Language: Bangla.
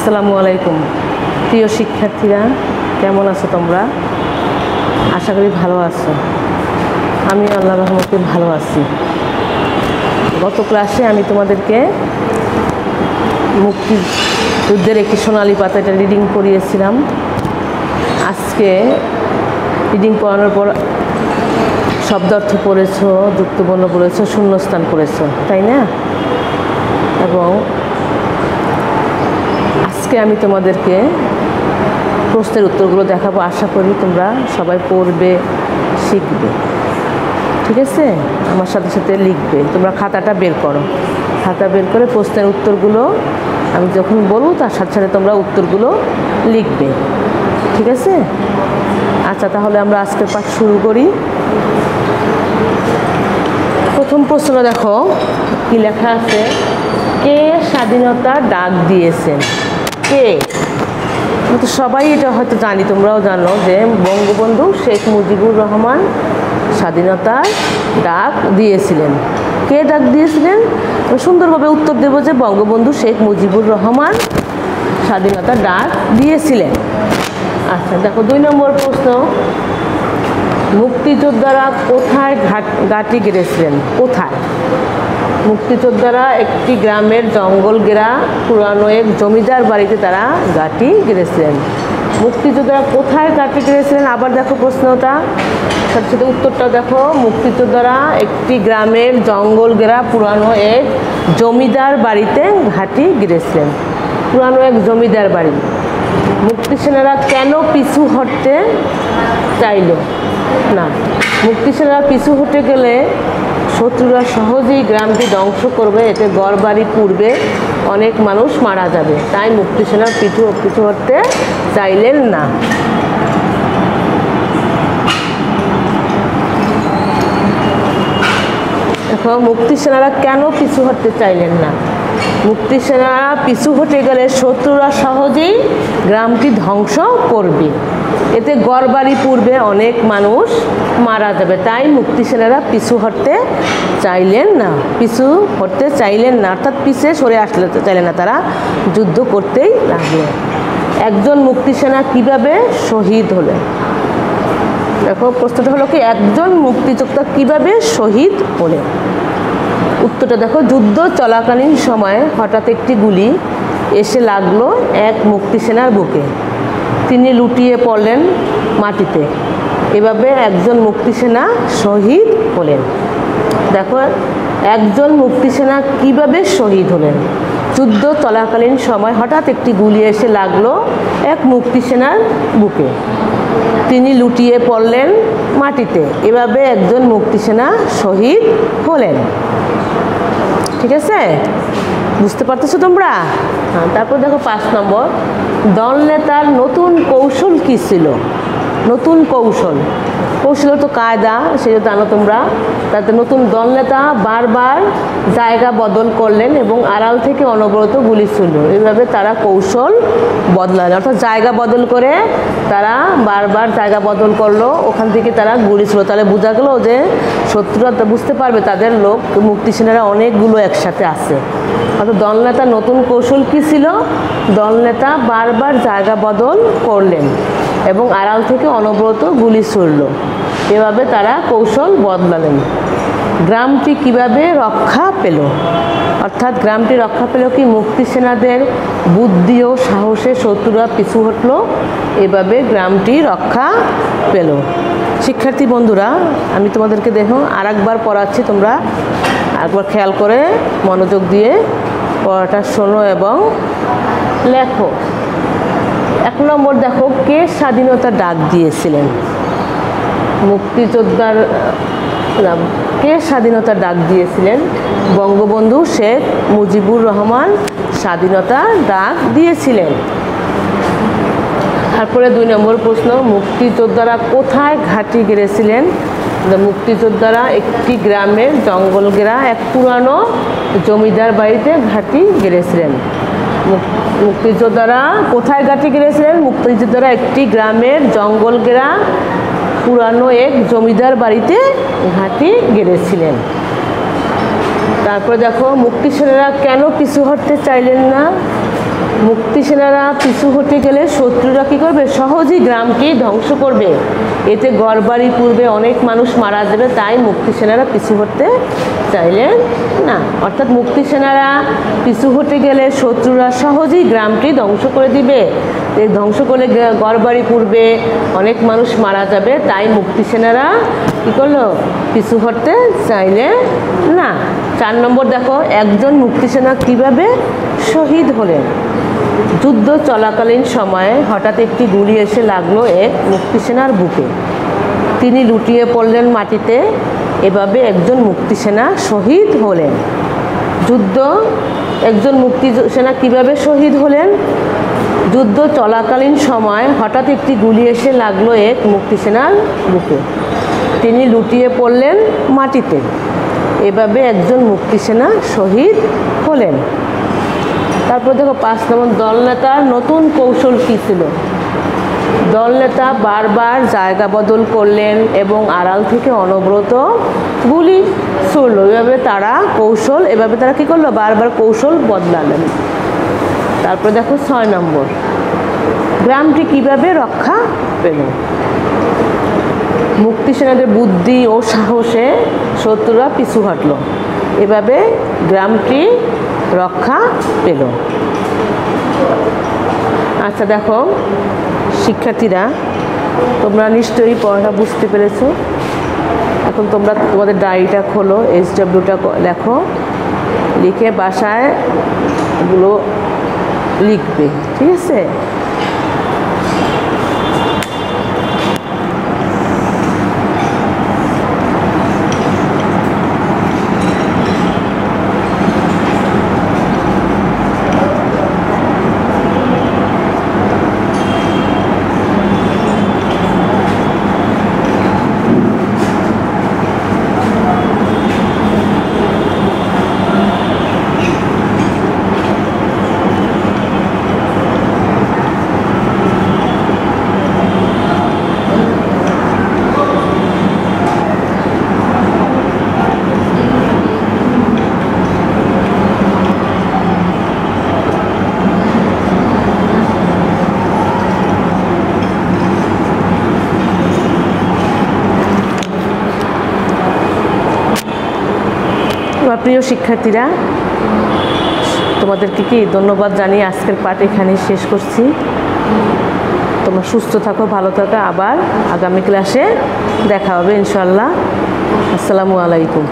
আসসালামু আলাইকুম প্রিয় শিক্ষার্থীরা, কেমন আছো তোমরা? আশা করি ভালো আছো। আমি আল্লাহর রহমতে ভালো আছি। গত ক্লাসে আমি তোমাদেরকে মুক্তিযুদ্ধের একটি সোনালী পাতা এটা রিডিং পড়িয়েছিলাম। আজকে রিডিং পড়ানোর পর শব্দার্থ পড়েছো, যুক্তবর্ণ পড়েছো, শূন্যস্থান পড়েছো, তাই না? এবং আজকে আমি তোমাদেরকে প্রশ্নের উত্তরগুলো দেখাবো। আশা করি তোমরা সবাই পড়বে, শিখবে, ঠিক আছে? আমার সাথে সাথে লিখবে। তোমরা খাতাটা বের করো, খাতা বের করে প্রশ্নের উত্তরগুলো আমি যখন বলবো তার সাথে সাথে তোমরা উত্তরগুলো লিখবে, ঠিক আছে? আচ্ছা, তাহলে আমরা আজকের পাঠ শুরু করি। প্রথম প্রশ্ন দেখো কি লেখা আছে। কে স্বাধীনতার ডাক দিয়েছেন? কে? তো সবাই এটা হয়তো জানি, তোমরাও জানো যে বঙ্গবন্ধু শেখ মুজিবুর রহমান স্বাধীনতার ডাক দিয়েছিলেন। কে ডাক দিয়েছিলেন? সুন্দরভাবে উত্তর দেব যে বঙ্গবন্ধু শেখ মুজিবুর রহমান স্বাধীনতার ডাক দিয়েছিলেন। আচ্ছা দেখো, 2 নম্বর প্রশ্ন। মুক্তিযোদ্ধারা কোথায় ঘাঁটি গেড়েছিলেন? কোথায়? মুক্তিযোদ্ধারা একটি গ্রামের জঙ্গল ঘেরা পুরানো এক জমিদার বাড়িতে তারা ঘাঁটি গেড়েছিলেন। মুক্তিযোদ্ধারা কোথায় ঘাঁটি গেড়েছিলেন? আবার দেখো প্রশ্নটা, সাথে সাথে উত্তরটা দেখো। মুক্তিযোদ্ধারা একটি গ্রামের জঙ্গল ঘেরা পুরানো এক জমিদার বাড়িতে ঘাঁটি গেড়েছিলেন। পুরানো এক জমিদার বাড়ি। মুক্তিসেনারা কেন পিছু হটতে চাইল না? মুক্তিসেনারা পিছু হটে গেলে শত্রুরা সহজেই গ্রামটি ধ্বংস করবে, এতে ঘরবাড়ি পুড়বে, অনেক মানুষ মারা যাবে, তাই মুক্তিসেনা পিছু হটতে চাইলেন না। দেখো, মুক্তিসেনারা কেন পিছু হটতে চাইলেন না? মুক্তিসেনারা পিছু হটে গেলে শত্রুরা সহজেই গ্রামটি ধ্বংস করবে, এতে ঘরবাড়ি পুড়বে, অনেক মানুষ মারা যাবে, তাই মুক্তিসেনারা পিছু হটতে চাইলেন না। পিছু হটতে চাইলেন না অর্থাৎ পিছে সরে আসতে চাইলেন না, তারা যুদ্ধ করতেই লাগলো। একজন মুক্তিসেনা কিভাবে শহীদ হলেন? দেখো প্রশ্নটা হলো কি, একজন মুক্তিযোদ্ধা কিভাবে শহীদ হলেন? উত্তরটা দেখো। যুদ্ধ চলাকালীন সময়ে হঠাৎ একটি গুলি এসে লাগলো এক মুক্তিসেনার বুকে, তিনি লুটিয়ে পড়লেন মাটিতে, এভাবে একজন মুক্তিসেনা শহীদ হলেন। দেখো, একজন মুক্তিসেনা কিভাবে শহীদ হলেন? যুদ্ধ চলাকালীন সময় হঠাৎ একটি গুলি এসে লাগলো এক মুক্তিসেনার বুকে, তিনি লুটিয়ে পড়লেন মাটিতে, এভাবে একজন মুক্তিসেনা শহীদ হলেন। ঠিক আছে, বুঝতে পারতেছো তোমরা? হ্যাঁ, তারপর দেখো 5 নম্বর। দলনেতার নতুন কৌশল কী ছিল? নতুন কৌশল তো কায়দা, সেটা জানো তোমরা। তাতে নতুন দলনেতা বারবার জায়গা বদল করলেন এবং আড়াল থেকে অনবরত গুলি ছুড়ল, এভাবে তারা কৌশল বদলালেন। অর্থাৎ জায়গা বদল করে তারা বারবার জায়গা বদল করলো, ওখান থেকে তারা গুলি ছুড়ল। তাহলে বোঝা গেল যে শত্রুরা বুঝতে পারবে তাদের লোক মুক্তিসেনারা অনেকগুলো একসাথে আছে। অর্থাৎ দলনেতার নতুন কৌশল কী ছিল? দলনেতা বারবার জায়গা বদল করলেন এবং আড়াল থেকে অনবরত গুলি ছুড়ল, এভাবে তারা কৌশল বদলালেন। গ্রামটি কিভাবে রক্ষা পেল? অর্থাৎ গ্রামটি রক্ষা পেল কি? মুক্তিসেনাদের বুদ্ধি ও সাহসে শত্রুরা পিছু হটল, এভাবে গ্রামটি রক্ষা পেল। শিক্ষার্থী বন্ধুরা, আমি তোমাদেরকে দেখো আরেকবার পড়াচ্ছি, তোমরা আরেকবার খেয়াল করে মনোযোগ দিয়ে পড়াটা শোনো এবং লেখো। 1 নম্বর দেখো, কে স্বাধীনতার ডাক দিয়েছিলেন? মুক্তিযোদ্ধার কে স্বাধীনতার ডাক দিয়েছিলেন? বঙ্গবন্ধু শেখ মুজিবুর রহমান স্বাধীনতার ডাক দিয়েছিলেন। তারপরে 2 নম্বর প্রশ্ন। মুক্তিযোদ্ধারা কোথায় ঘাঁটি গেড়েছিলেন? মুক্তিযোদ্ধারা একটি গ্রামের জঙ্গল ঘেরা এক পুরানো জমিদার বাড়িতে ঘাঁটি গেড়েছিলেন। মুক্তিযোদ্ধারা কোথায় ঘাঁটি গেড়েছিলেন? মুক্তিযোদ্ধারা একটি গ্রামের জঙ্গল ঘেরা পুরানো এক জমিদার বাড়িতে ঘাঁটি গেড়েছিলেন। তারপরে দেখো, মুক্তিসেনারা কেন পিছু হটতে চাইলেন না? মুক্তি সেনারা পিছু হটে গেলে শত্রুরা কী করবে? সহজেই গ্রামকে ধ্বংস করবে। এতে ঘরবাড়ি পূর্বে অনেক মানুষ মারা যাবে, তাই মুক্তি সেনারা পিছু হটতে চাইলেন না। অর্থাৎ মুক্তি সেনারা পিছু হটে গেলে শত্রুরা সহজেই গ্রামটি ধ্বংস করে দিবে। এই ধ্বংস করলে ঘরবাড়ি পূর্বে অনেক মানুষ মারা যাবে, তাই মুক্তি সেনারা কী করলো? পিছু হটতে চাইলে না। 4 নম্বর দেখো, একজন মুক্তি সেনা কীভাবে শহীদ হলেন। যুদ্ধ চলাকালীন সময়ে হঠাৎ একটি গুলি এসে লাগলো এক মুক্তি সেনার বুকে। তিনি লুটিয়ে পড়লেন মাটিতে। এভাবে একজন মুক্তি সেনা শহীদ হলেন। একজন মুক্তি সেনা কীভাবে শহীদ হলেন? যুদ্ধ চলাকালীন সময় হঠাৎ একটি গুলি এসে লাগলো এক মুক্তি সেনার বুকে। তিনি লুটিয়ে পড়লেন মাটিতে। এভাবে একজন মুক্তি সেনা শহীদ হলেন। তারপর দেখো 5 নম্বর, দলনেতার নতুন কৌশল কী ছিল? দলনেতা বারবার জায়গা বদল করলেন এবং আড়াল থেকে অনবরত গুলি ছুড়ল। এভাবে তারা কী করলো? বারবার কৌশল বদলালেন। তারপর দেখো 6 নম্বর, গ্রামটি কিভাবে রক্ষা পেল? মুক্তি সেনাদের বুদ্ধি ও সাহসে শত্রুরা পিছু হটল। এভাবে গ্রামটি রক্ষা পেল। আচ্ছা দেখো শিক্ষার্থীরা, তোমরা নিশ্চয়ই পড়াটা বুঝতে পেরেছো। এখন তোমরা তোমাদের ডায়েরিটা খোলো, SWটা লেখো, লিখে বাসায় এগুলো লিখবে, ঠিক আছে? প্রিয় শিক্ষার্থীরা, তোমাদেরকে ধন্যবাদ জানিয়ে আজকের পাঠ এখানেই শেষ করছি। তোমরা সুস্থ থাকো, ভালো থাকো। আবার আগামী ক্লাসে দেখা হবে ইনশাআল্লাহ। আসসালামু আলাইকুম।